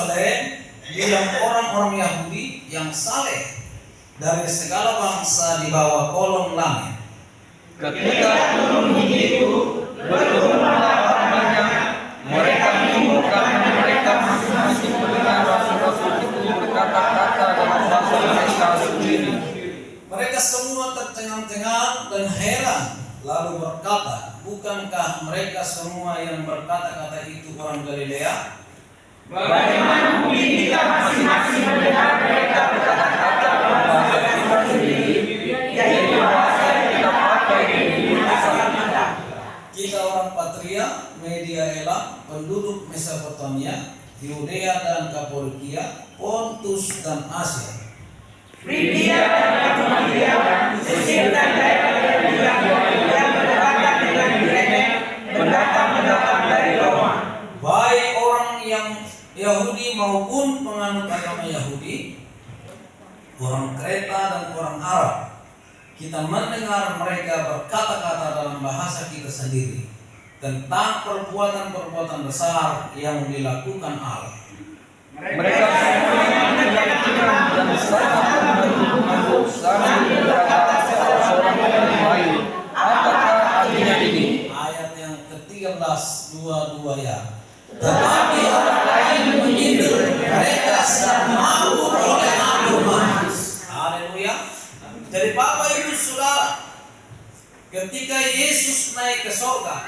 Yerusalem diam orang-orang Yahudi yang saleh dari segala bangsa di bawah kolong langit. Ketika turun itu berkumpullah orang banyak. Mereka bingung karena mereka masing-masing mendengar rasul-rasul itu berkata-kata dalam bahasa mereka sendiri. Mereka semua tercengang-cengang dan heran, lalu berkata, bukankah mereka semua yang berkata-kata itu orang Galilea? Bagaimana mungkin kita masing-masing mendengar mereka berkata-kata dalam bahasa kita sendiri, yaitu bahasa yang kita pakai di dunia kita. Kita orang Patria, Media Elam, penduduk Mesopotamia, Yudea dan Kapadokia, Pontus dan Asia, Frigia dan Katumatia, Mesir dan daerah-daerah yang berdekatan dengan Kirene, pendatang-pendatang dari Roma. baik orang yang Yahudi maupun penganut agama Yahudi, orang Kreta dan orang Arab. Kita mendengar mereka berkata-kata dalam bahasa kita sendiri tentang perbuatan-perbuatan besar yang dilakukan Allah. Mereka semua menyaksikan dan sangat mengangguk sambil berkata seorang dengan lain, apakah artinya ini? Ayat yang ke-13 22 ya. Tetapi orang lain menyindir mereka sedang mabuk oleh anggur manis. Haleluya. Jadi Bapak Ibu Saudara, ketika Yesus naik ke surga,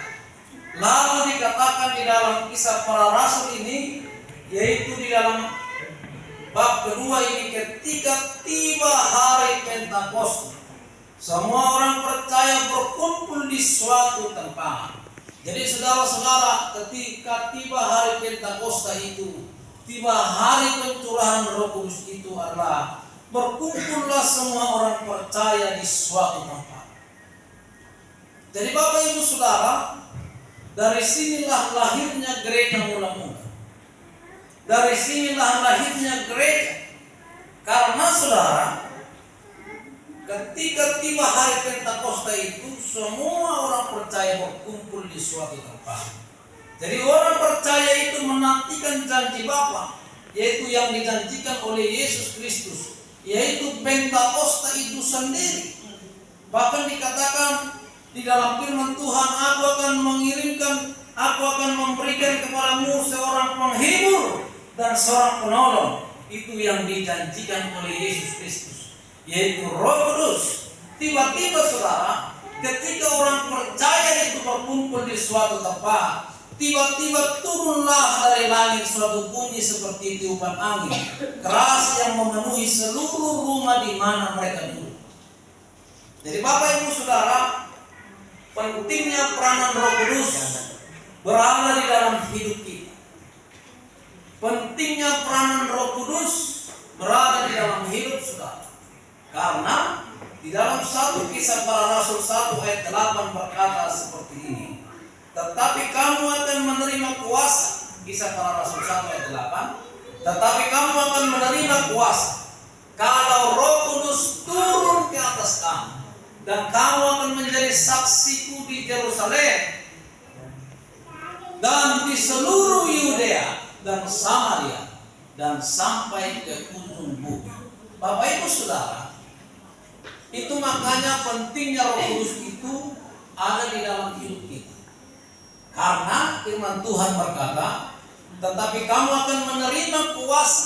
lalu dikatakan di dalam kisah para rasul ini, yaitu di dalam bab kedua ini, ketika tiba hari Pentakosta, semua orang percaya berkumpul di suatu tempat. Jadi saudara-saudara, ketika tiba hari Pentakosta itu, tiba hari pencurahan Roh Kudus itu adalah berkumpullah semua orang percaya di suatu tempat. Jadi Bapak Ibu Saudara, dari sinilah lahirnya gereja mula-mula. Dari sinilah lahirnya gereja. Karena saudara, ketika tiba hari Pentakosta itu, semua orang percaya berkumpul di suatu tempat. Jadi orang percaya itu menantikan janji Bapa, yaitu yang dijanjikan oleh Yesus Kristus, yaitu Pentakosta itu sendiri. Bahkan dikatakan di dalam firman Tuhan, aku akan memberikan kepadamu seorang penghibur dan seorang penolong. Itu yang dijanjikan oleh Yesus Kristus, yaitu Roh Kudus. Tiba-tiba saudara, ketika orang percaya itu berkumpul di suatu tempat, tiba-tiba turunlah dari langit suatu bunyi seperti tiupan angin keras yang memenuhi seluruh rumah di mana mereka duduk. Jadi Bapak Ibu Saudara, pentingnya peranan Roh Kudus berada di dalam hidup kita. Pentingnya peranan Roh Kudus berada di dalam hidup saudara. Karena di dalam 1 Kisah Para Rasul 1 ayat 8 berkata seperti ini. Tetapi kamu akan menerima kuasa. Kisah Para Rasul 1 ayat 8. Tetapi kamu akan menerima kuasa kalau Roh Kudus turun ke atas kamu, dan kamu akan menjadi saksiku di Yerusalem dan di seluruh Yudea dan Samaria dan sampai ke ujung bumi. Bapak Ibu Saudara, itu makanya pentingnya Roh Kudus itu ada di dalam hidup kita. Karena firman Tuhan berkata, tetapi kamu akan menerima kuasa.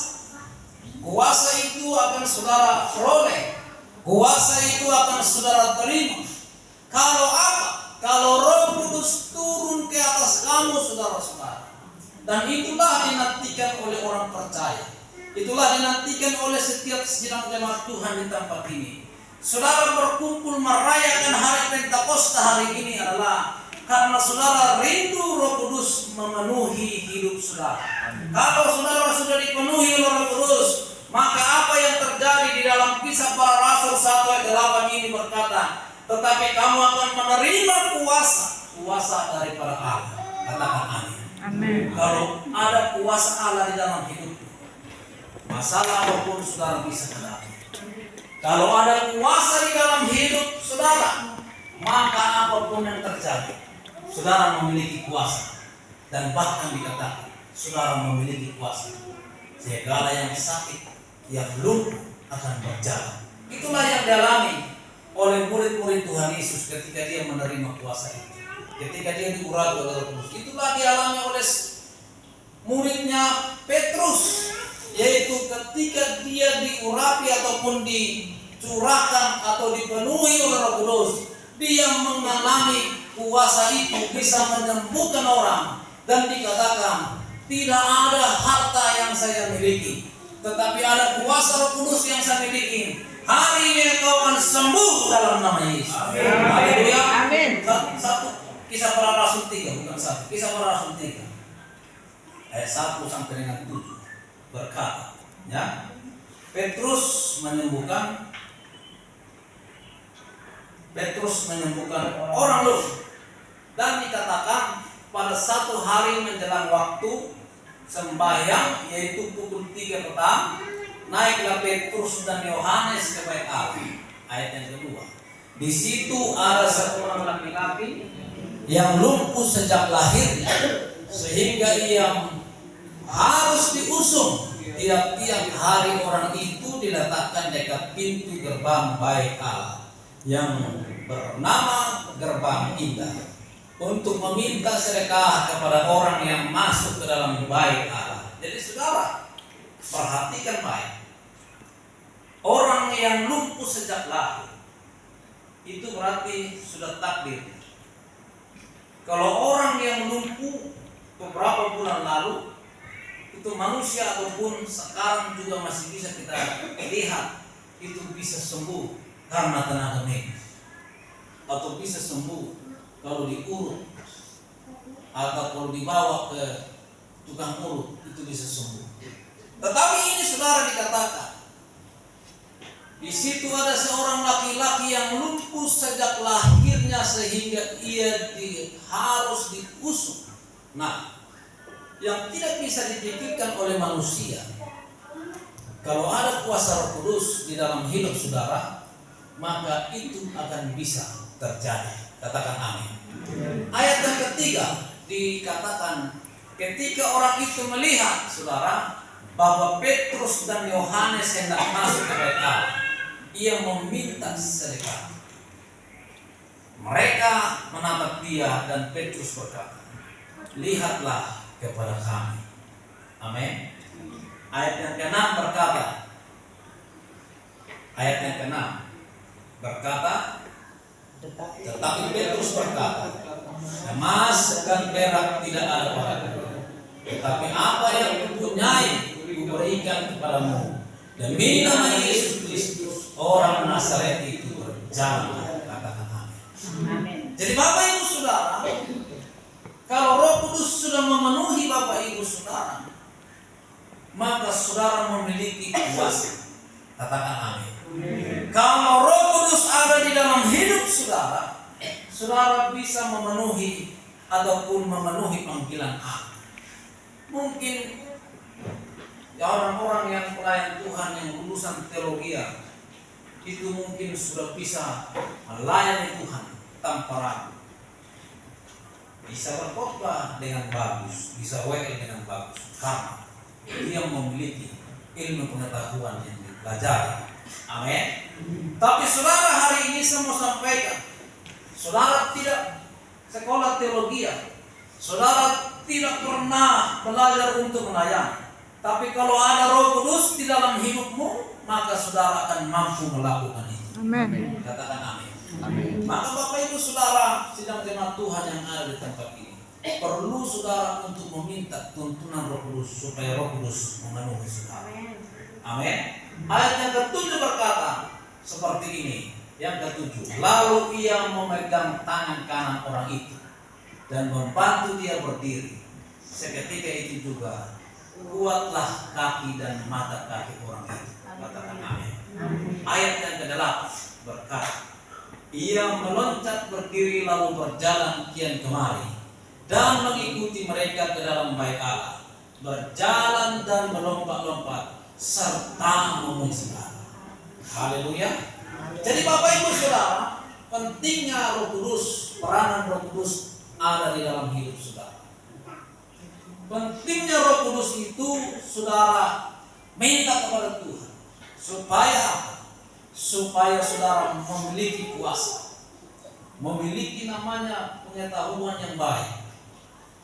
Kuasa itu akan saudara peroleh. Kuasa itu akan saudara terima. Kalau apa? Kalau Roh Kudus turun ke atas kamu saudara-saudara. Dan itulah dinantikan oleh orang percaya. Itulah dinantikan oleh setiap sidang jemaat Tuhan di tempat ini. Saudara berkumpul merayakan hari Pentakosta hari ini adalah karena saudara rindu Roh Kudus memenuhi hidup saudara. Kalau saudara sudah dipenuhi oleh Roh Kudus, maka apa yang terjadi di dalam Kisah Para Rasul 1 ayat 8 ini berkata, tetapi kamu akan menerima kuasa daripada Allah. Katakan amin. Amin. Kalau ada kuasa Allah di dalam hidupmu, masalah apapun saudara bisa hadapi. Kalau ada kuasa di dalam hidup saudara, maka apapun yang terjadi, saudara memiliki kuasa. Dan bahkan dikatakan, saudara memiliki kuasa. segala yang sakit, yang lumpuh akan berjalan. Itulah yang dialami oleh murid-murid Tuhan Yesus ketika dia menerima kuasa itu. Ketika dia diurapi oleh Roh Kudus, itulah dialami oleh muridnya Petrus, yaitu ketika dia diurapi ataupun dicurahkan atau dipenuhi oleh Roh Kudus, dia mengalami kuasa itu bisa menyembuhkan orang, dan dikatakan tidak ada harta yang saya miliki, tetapi ada kuasa Roh Kudus yang saya miliki. Hari ini kau akan sembuh dalam nama Yesus. Haleluya. Amin. Satu Kisah Para Rasul 3, bukan satu. Kisah Para Rasul 3 ayat 1 sampai dengan 7 berkata, ya, Petrus menyembuhkan orang lumpuh, dan dikatakan pada satu hari menjelang waktu sembahyang, yaitu pukul 3 petang, naiklah Petrus dan Yohanes ke bait Allah. Ayat yang kedua, di situ ada seorang laki-laki yang lumpuh sejak lahirnya, sehingga ia harus diusung tiap-tiap hari. Orang itu diletakkan dekat pintu gerbang bait Allah yang bernama Gerbang Indah, untuk meminta sedekah kepada orang yang masuk ke dalam bait Allah. Jadi saudara, perhatikan baik. Orang yang lumpuh sejak lahir itu berarti sudah takdir. Kalau orang yang lumpuh beberapa bulan lalu, itu manusia ataupun sekarang juga masih bisa kita lihat, itu bisa sembuh karena tenaga medis, atau bisa sembuh kalau diurut atau kalau dibawa ke tukang urut, itu bisa sembuh. Tetapi ini saudara dikatakan, di situ ada seorang laki-laki yang lumpuh sejak lahirnya, sehingga ia harus diusung. Nah, yang tidak bisa dipikirkan oleh manusia, kalau ada kuasa Roh Kudus di dalam hidup saudara, maka itu akan bisa terjadi. Katakan amin. Ayat yang ketiga dikatakan, ketika orang itu melihat saudara bahwa Petrus dan Yohanes hendak masuk ke bait Allah, ia meminta sedekah. Mereka menatap dia, dan Petrus berkata, lihatlah kepada kami. Amin. Ayat yang ke-6 berkata, tetapi Petrus berkata, emas dan perak tidak ada padaku, tetapi apa yang kupunyai kuberikan kepadamu. Demi nama Yesus Kristus, orang Nazaret itu berjalan. Katakan amin. Jadi Bapak Ibu Saudara, kalau Roh Kudus sudah memenuhi Bapak Ibu Saudara, maka saudara memiliki kuasa. Katakan amin. Kalau Roh Kudus ada di dalam hidup saudara, saudara bisa memenuhi ataupun memenuhi panggilan Allah. Mungkin ya orang-orang yang pelayan Tuhan yang lulusan teologi itu mungkin sudah bisa melayani Tuhan tanpa ragu, bisa berkhotbah dengan bagus, bisa WL dengan bagus, karena dia memiliki ilmu pengetahuan yang dipelajari. Amin. Tapi saudara, hari ini saya mau sampaikan, saudara tidak sekolah teologi, saudara tidak pernah belajar untuk melayani, tapi kalau ada Roh Kudus di dalam hidupmu, maka saudara akan mampu melakukan itu. Amin. Katakan amin. Amin. Maka Bapak Ibu Saudara, sidang jemaat Tuhan yang ada di tempat ini, perlu saudara untuk meminta tuntunan Roh Kudus supaya Roh Kudus memenuhi saudara. Amin. Ayat yang ke-7 berkata seperti ini. Yang ke-7, lalu ia memegang tangan kanan orang itu dan membantu dia berdiri. Seketika itu juga kuatlah kaki dan mata kaki orang itu. Katakan amin. Ayat yang ke-8 berkata, ia meloncat berdiri lalu berjalan kian kemari dan mengikuti mereka ke dalam bait Allah, berjalan dan melompat-lompat serta memuji Allah. Haleluya. Jadi Bapak Ibu Saudara, pentingnya Roh Kudus, peranan Roh Kudus ada di dalam hidup saudara. Pentingnya Roh Kudus itu saudara Minta kepada Tuhan supaya apa? Supaya saudara memiliki kuasa, memiliki namanya pengetahuan yang baik,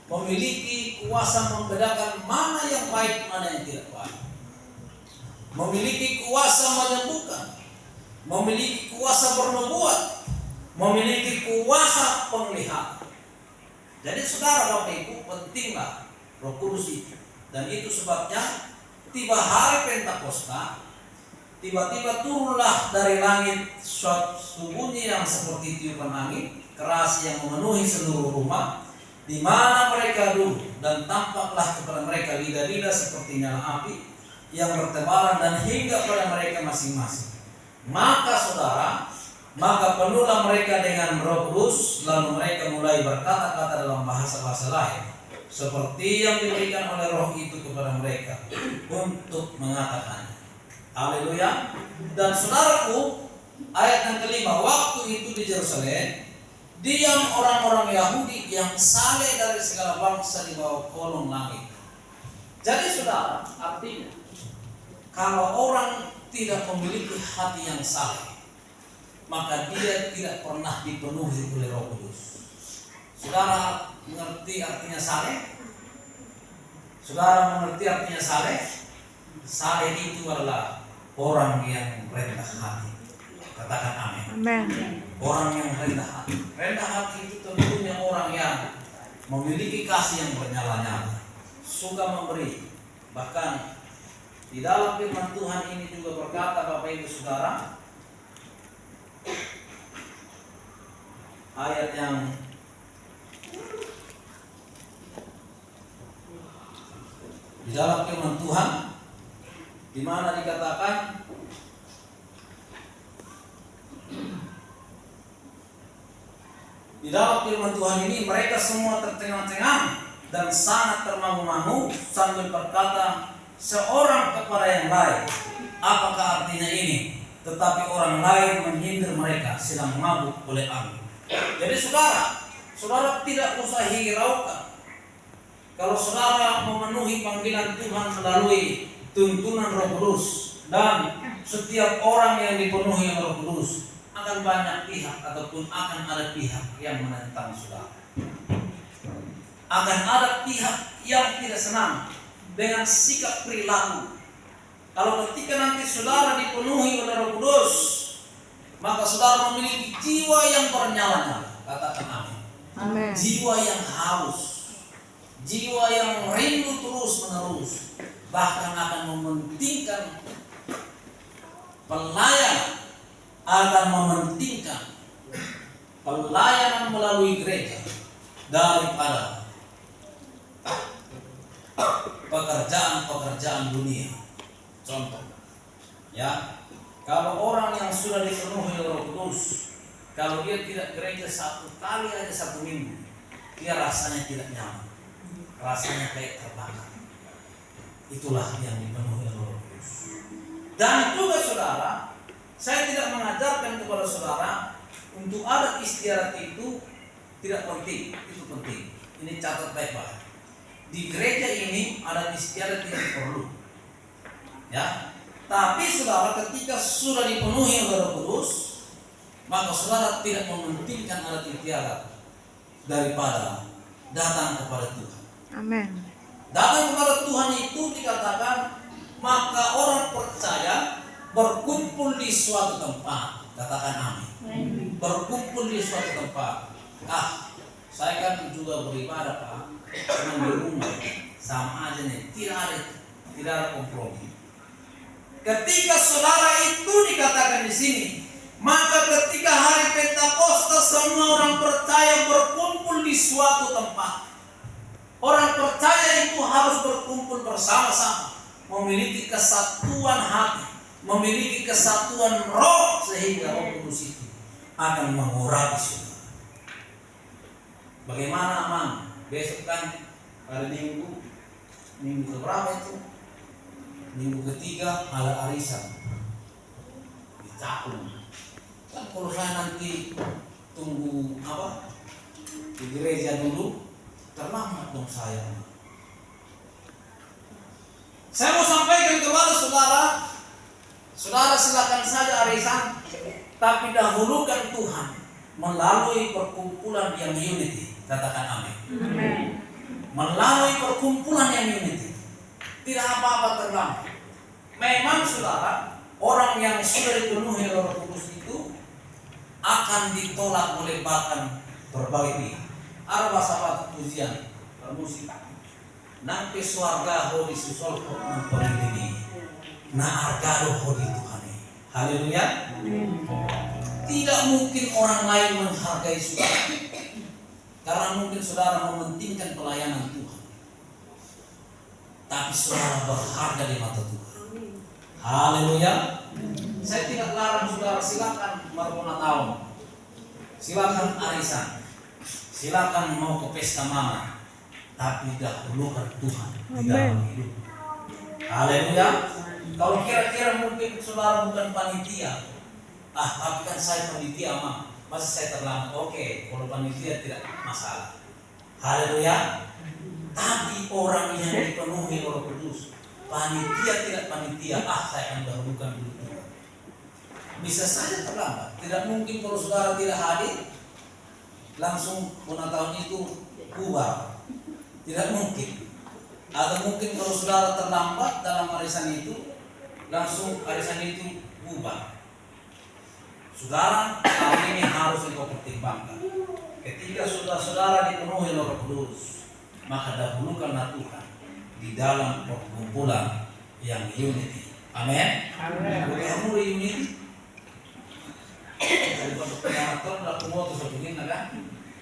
memiliki kuasa membedakan mana yang baik, mana yang tidak baik, memiliki kuasa menyembuhkan, memiliki kuasa bernubuat, memiliki kuasa penglihatan. Jadi saudara Bapak Ibu, pentinglah Roh Kudus itu. Dan itu sebabnya tiba hari Pentakosta, tiba-tiba turunlah dari langit suatu bunyi yang seperti tiupan angin keras yang memenuhi seluruh rumah di mana mereka duduk, dan tampaklah kepada mereka lidah-lidah seperti nyala api yang bertebaran dan hingga pada mereka masing-masing. Maka penuhlah mereka dengan Roh Kudus, lalu mereka mulai berkata-kata dalam bahasa-bahasa lain seperti yang diberikan oleh Roh itu kepada mereka untuk mengatakannya. Haleluya. Dan saudaraku, ayat yang kelima, waktu itu di Yerusalem diam orang-orang Yahudi yang saleh dari segala bangsa di bawah kolong langit. Jadi saudara, artinya kalau orang tidak memiliki hati yang saleh, maka dia tidak pernah dipenuhi oleh Roh Kudus. Saudara mengerti artinya saleh? Saudara mengerti artinya saleh? Saleh itu adalah orang yang rendah hati. Katakan amin. Amin. Orang yang rendah hati. Rendah hati itu tentunya orang yang memiliki kasih yang bernyala-nyala, suka memberi. Bahkan di dalam firman Tuhan ini juga berkata, Bapak Ibu Saudara, ayat yang di dalam firman Tuhan di mana dikatakan di dalam firman Tuhan ini mereka semua tercengang-cengang dan sangat termangu-mangu sambil berkata seorang kepada yang lain, apakah artinya ini? Tetapi orang lain menyindir mereka sedang mabuk oleh angin. Jadi saudara tidak usah hiraukan. Kalau saudara memenuhi panggilan Tuhan melalui tuntunan Roh Kudus, dan setiap orang yang dipenuhi oleh Roh Kudus, akan banyak pihak ataupun akan ada pihak yang menentang saudara. Akan ada pihak yang tidak senang dengan sikap perilaku. Kalau ketika nanti saudara dipenuhi oleh Roh Kudus, maka saudara memiliki jiwa yang bernyala-nyala. Katakan amin. Amin. Jiwa yang haus, jiwa yang rindu terus-menerus, bahkan akan mementingkan pelayanan, akan mementingkan pelayanan melalui gereja daripada pekerjaan-pekerjaan dunia. Contoh, ya, kalau orang yang sudah dipenuhi oleh Roh Kudus, kalau dia tidak gereja satu kali aja satu minggu, dia rasanya tidak nyaman, rasanya kayak terbakar. Itulah yang dipenuhi oleh Roh Kudus. Dan juga saudara, saya tidak mengajarkan kepada saudara untuk adat istiadat itu tidak penting, itu penting. Ini catat baik-baik. Di gereja ini adat istiadat tidak perlu. Ya, tapi saudara ketika sudah dipenuhi oleh Roh Kudus, maka saudara tidak mementingkan adat istiadat daripada datang kepada Tuhan. Amin. Datang kepada Tuhan itu dikatakan, maka orang percaya berkumpul di suatu tempat. Katakan amin. Berkumpul di suatu tempat. Saya kan juga beribadah Pak, cuma di rumah, sama aja nih, tidak ada kompromi. Ketika saudara itu dikatakan di sini, maka ketika hari Pentakosta semua orang percaya berkumpul di suatu tempat. Orang percaya itu harus berkumpul bersama-sama, memiliki kesatuan hati, memiliki kesatuan roh, sehingga Roh Kudus itu akan mengurapi saudara. Bagaimana Amang? Besok kan hari Minggu keberapa itu? Minggu ketiga ada arisan di Cakung. Kan kalau saya nanti tunggu di gereja dulu, terlambat dong saya. Saya mau sampaikan kepada saudara, saudara silakan saja arisan, tapi dahulukan Tuhan melalui perkumpulan yang unity. Katakan amin. Melalui perkumpulan yang unity. Tidak apa-apa terlambat. Memang saudara, orang yang sudah dipenuhi oleh Roh Kudus itu akan ditolak oleh bahkan berbagai pihak. Ada bahasa pujian musik. Nampi suarga ho disusul memperini. Na argado ho di Tuhan. Haleluya. Tidak mungkin orang lain menghargai saudara, karena mungkin saudara mementingkan pelayanan Tuhan. Tapi saudara berharga di mata Tuhan. Haleluya. Saya tidak larang saudara, silakan berulang tahun, silakan arisan, silakan mau ke pesta mama, tapi dahulukan Tuhan di dalam hidup. Haleluya. Kalau kira-kira mungkin saudara bukan panitia, tapi kan saya panitia mah, masa saya terlambat? Oke, kalau panitia tidak masalah. Haleluya. Tapi orang yang dipenuhi Roh Kudus, panitia tidak panitia, saya akan dahulukan dulu Tuhan. Bisa saja terlambat. Tidak mungkin kalau saudara tidak hadir, langsung bulan tahun itu bubar. Tidak mungkin. Atau mungkin kalau saudara terlambat dalam arisan itu, langsung arisan itu bubar. Saudara, hal ini harus engkau pertimbangkan. Ketika saudara-saudara dipenuhi Roh Kudus, maka dahulukanlah Tuhan di dalam perkumpulan yang unity. Amin. Kamu unity.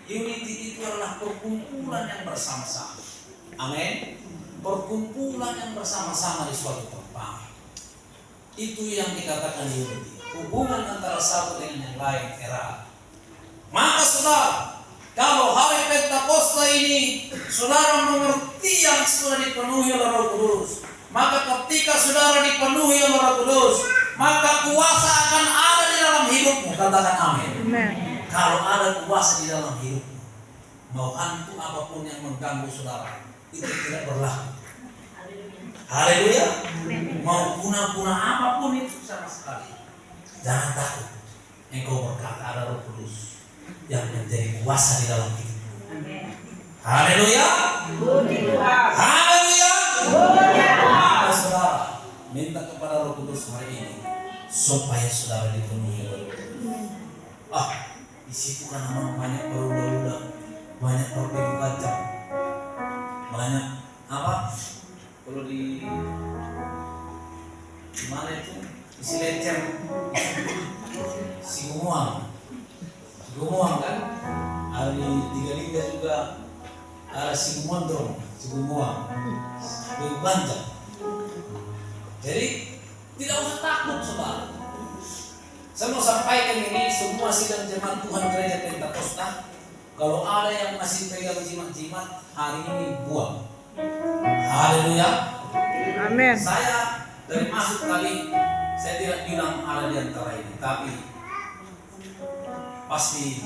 Unity itu adalah perkumpulan yang bersama-sama. Amin. Perkumpulan yang bersama-sama di suatu tempat. Itu yang dikatakan unity. Hubungan antara satu dengan yang lain erat. Maka saudara, kalau hari Pentakosta ini saudara mengerti yang sudah dipenuhi oleh Roh Kudus, maka ketika saudara dipenuhi oleh Roh Kudus, maka kuasa akan ada di dalam hidupmu. Katakan amin. Kalau ada kuasa di dalam hidupmu, mau hantu apapun yang mengganggu saudara, itu tidak berlaku. Haleluya. Mau guna-guna apapun itu sama sekali, jangan takut. Engkau berkata ada Roh Kudus yang menjadi kuasa di dalam hidupmu. Haleluya. Haleluya. Maka saudara minta kepada Roh Kudus hari ini supaya saudara dipenuhi oleh Roh Kudus. Di situ kan memang banyak berudah-udah, banyak berbeda kacang, banyak apa? Kalau di mana itu isi lecem, si gumuang kan? Ada di Tiga juga ada si mondrong, si gumuang, si banjak. Jadi tidak usah takut saudara. Saya mau sampaikan ini semua sidang jemaat Tuhan Gereja Pentakosta. Kalau ada yang masih pegang jimat-jimat, hari ini buang. Haleluya. Amin. Saya dari masuk tadi, saya tidak bilang ada di antara ini, tapi pasti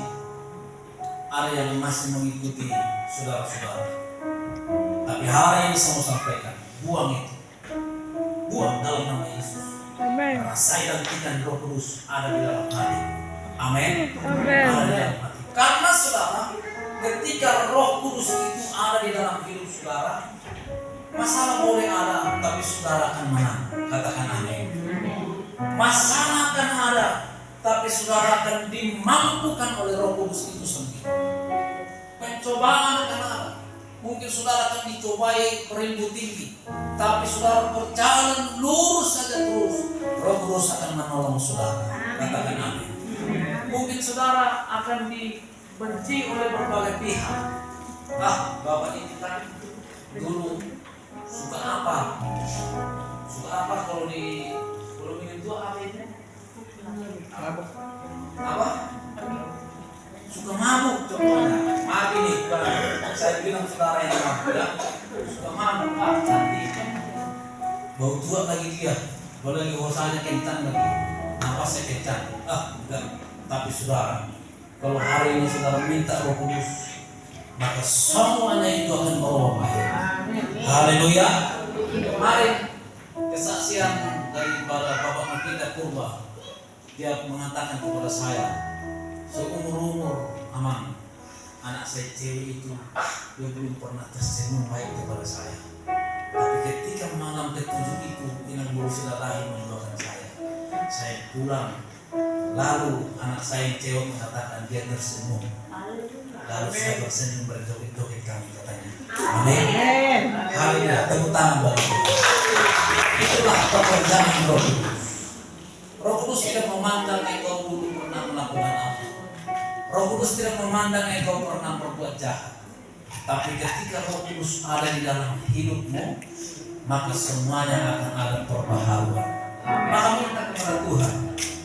ada yang masih mengikuti saudara-saudara. Tapi hari ini saya mau sampaikan, buang itu. Buang dalam nama Yesus. Amin. Rasai dan ikan Roh Kudus ada di dalam hati. Amin. Amin. Ada di dalam hati. Karena saudara, ketika Roh Kudus itu ada di dalam hidup saudara, masalah boleh ada, tapi saudara akan menang. Katakan amin. Masalah akan ada, tapi saudara akan dimampukan oleh Roh Kudus itu sendiri. Pencobaan akan ada. Mungkin saudara akan dicobai berilmu tinggi, tapi saudara berjalan lurus saja terus, Roh Kudus akan menolong saudara. Katakan amin. Mungkin saudara akan dibenci oleh berbagai pihak. Bapak ini kan dulu suka apa? Suka apa kalau minum itu apa itu? Apa? Suka mabuk contohnya. Maaf ini, saya bilang saudara yang mabuk ya. Suka mabuk, nanti bau tua lagi dia. Kalau lagi hosanya kencang lagi, napasnya kencang. Enggak. Tapi saudara, kalau hari ini saudara minta Roh Kudus, maka semuanya itu akan berubah baik. Haleluya. Kemarin kesaksian kesaksian daripada Bapak kita Purba. Dia mengatakan kepada saya, seumur-umur aman, anak saya cewek itu dia belum pernah tersenyum baik kepada saya. Tapi ketika malam ketujuh itu Inang Bursilahi mendoakan saya pulang. Lalu anak saya yang cewek mengatakan dia tersenyum. Lalu saya bersenyum berjoget-joget kami katanya. Amin. Haleluya. Tepuk tangan bagi Tuhan. Itulah pekerjaan Roh Kudus. Roh Kudus tidak memandang engkau dulu pernah melakukan apa. Roh Kudus tidak memandang engkau pernah berbuat jahat. Tapi ketika Roh Kudus ada di dalam hidupmu, maka semuanya akan ada perbaharuan. Maka minta kepada Tuhan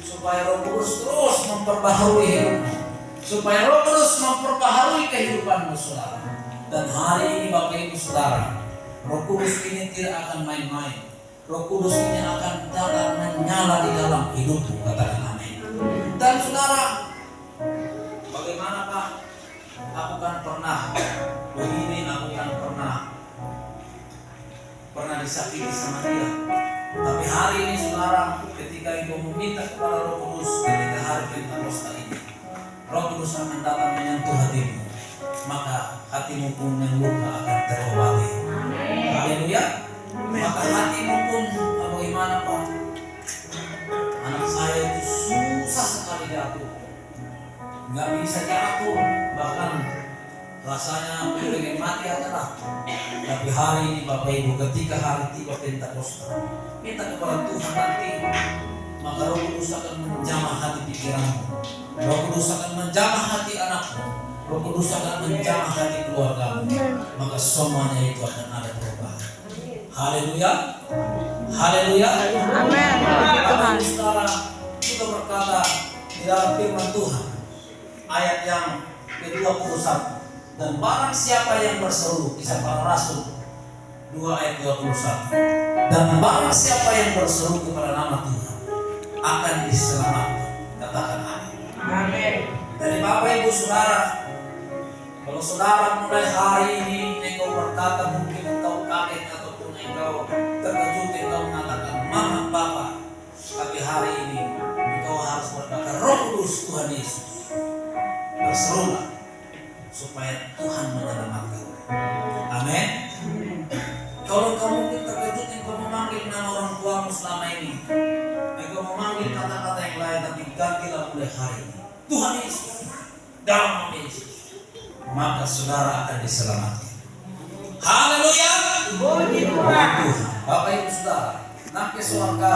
supaya Roh Kudus terus memperbaharui hidupmu, supaya Roh Kudus memperbaharui kehidupanmu, saudara. Dan hari ini Bapak Ibu Saudara, Roh Kudus ini tidak akan main-main. Roh Kudus ini akan datang menyala di dalam hidupmu, katakan amin. Dan saudara, bagaimana Pak? Aku kan pernah begini, aku kan pernah disakiti sama dia. Tapi hari ini saudara, ketika ibu meminta kepada Roh Kudus, ketika hari Pentakosta ini, Roh Kudus akan datang menyentuh hatimu, maka hatimu pun yang luka akan terobati. Haleluya. Maka hatimu pun bagaimana Pak? Anak saya itu susah sekali diatur, nggak bisa diatur, bahkan rasanya pengen mati aja lah. Tapi hari ini Bapak Ibu, ketika hari tiba Pentakosta, minta kepada Tuhan nanti, maka Roh Kudus akan menjamah hati pikiranmu, Roh Kudus akan menjamah hati anakmu, Roh Kudus akan menjamah hati keluargamu, maka semuanya itu akan ada perubahan. Haleluya, haleluya, amin. Bapak Ibu Saudara, kita berkata di dalam firman Tuhan ayat yang ke-21, dan barang siapa yang berseru, Kisah Para Rasul 2 ayat 21, dan barang siapa yang berseru kepada nama Tuhan akan diselamatkan. Katakan amin. Amin. Dari Bapak Ibu Saudara, kalau saudara mulai hari ini engkau berkata, mungkin engkau kaget ataupun engkau terkejut, engkau mengatakan Mama Papa, tapi hari ini engkau harus berkata, Roh Kudus Tuhan Yesus, berserulah supaya Tuhan menyelamatkan. Amin. Kalau engkau mungkin terkejut, engkau memanggil nama orang tuamu selama ini, engkau memanggil kata-kata yang lain, tapi gantilah mulai hari ini Tuhan Yesus, dalam nama Yesus, maka saudara akan diselamatkan. Haleluya. Puji Tuhan. Bapak Ibu Saudara, nak ke surga